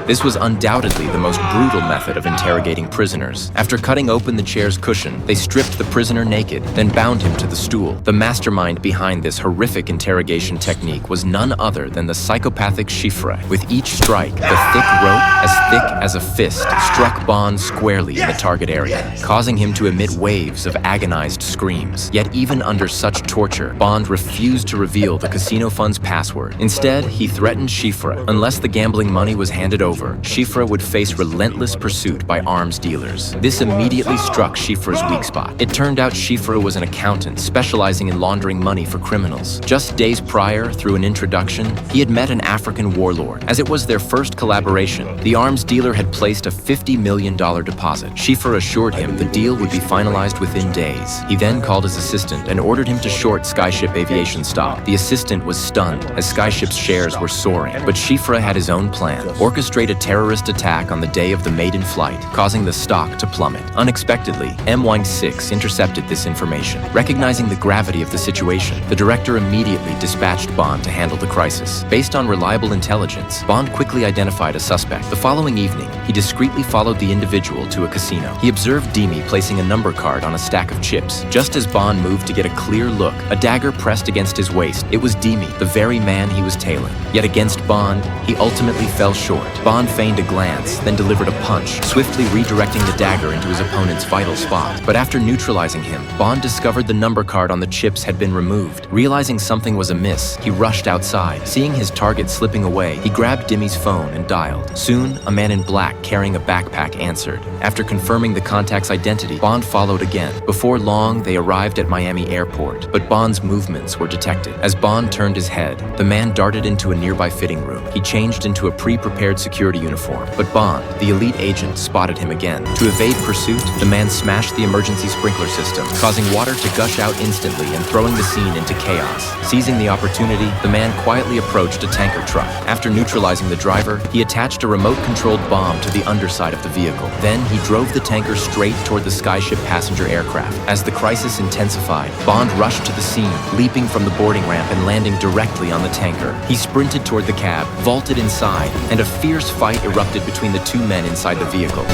This was undoubtedly the most brutal method of interrogating prisoners. After cutting open the chair's cushion, they stripped the prisoner naked, then bound him to the stool. The mastermind behind this horrific interrogation technique was none other than the psychopathic Chiffre. With each strike, the thick rope, as thick as a fist, struck Bond squarely in the target area, causing him to emit waves of agonized screams. Yet even under such torture, Bond refused to reveal the casino fund's password. Instead, he threatened Chiffre. Unless the gambling money was handed over, Chiffre would face relentless pursuit by arms dealers. This immediately struck Chiffre's weak spot. It turned out Chiffre was an accountant specializing in laundering money for criminals. Just days prior, through an introduction, he had met an African warlord. As it was their first collaboration, the arms dealer had placed a $50 million deposit. Chiffre assured him the deal would be finalized within days. He then called his assistant and ordered him to short Skyship Aviation stock. The assistant was stunned as Skyship's shares were soaring, but Chiffre had his own plan: orchestrate a terrorist attack on the day of the maiden flight, causing the stock to plummet. Unexpectedly, MI6 intercepted this information. Recognizing the gravity of the situation, the director immediately dispatched Bond to handle the crisis. Based on reliable intelligence, Bond quickly identified a suspect. The following evening, he discreetly followed the individual to a casino. He observed Demi placing a number card on a stack of chips. Just as Bond moved to get a clear look, a dagger pressed against his waist. It was Demi, the very man he was tailing. Yet against Bond, he ultimately fell short. Bond feigned a glance, then delivered a punch, swiftly redirecting the dagger into his opponent's vital spot. But after neutralizing him, Bond discovered the number card on the chips had been removed. Realizing something was amiss, he rushed outside. Seeing his target slipping away, he grabbed Demi's phone and dialed. Soon, a man in black carrying a backpack answered. After confirming the contact's identity, Bond followed again. Before long, they arrived at Miami Airport, but Bond's movements were detected. As Bond turned his head, the man darted into a nearby fitting room. He changed into a pre-prepared security uniform, but Bond, the elite agent, spotted him again. To evade pursuit, the man smashed the emergency sprinkler system, causing water to gush out instantly and throwing the scene into chaos. Seizing the opportunity, the man quietly approached a tanker truck. After neutralizing the driver, he attached a remote-controlled bomb to the underside of the vehicle. Then he drove the tanker straight toward the Skyship passenger aircraft. As the crisis intensified, Bond rushed to the scene, leaping from the boarding ramp and landing directly on the tanker. He sprinted toward the cab, vaulted inside, and a fierce fight erupted between the two men inside the vehicle.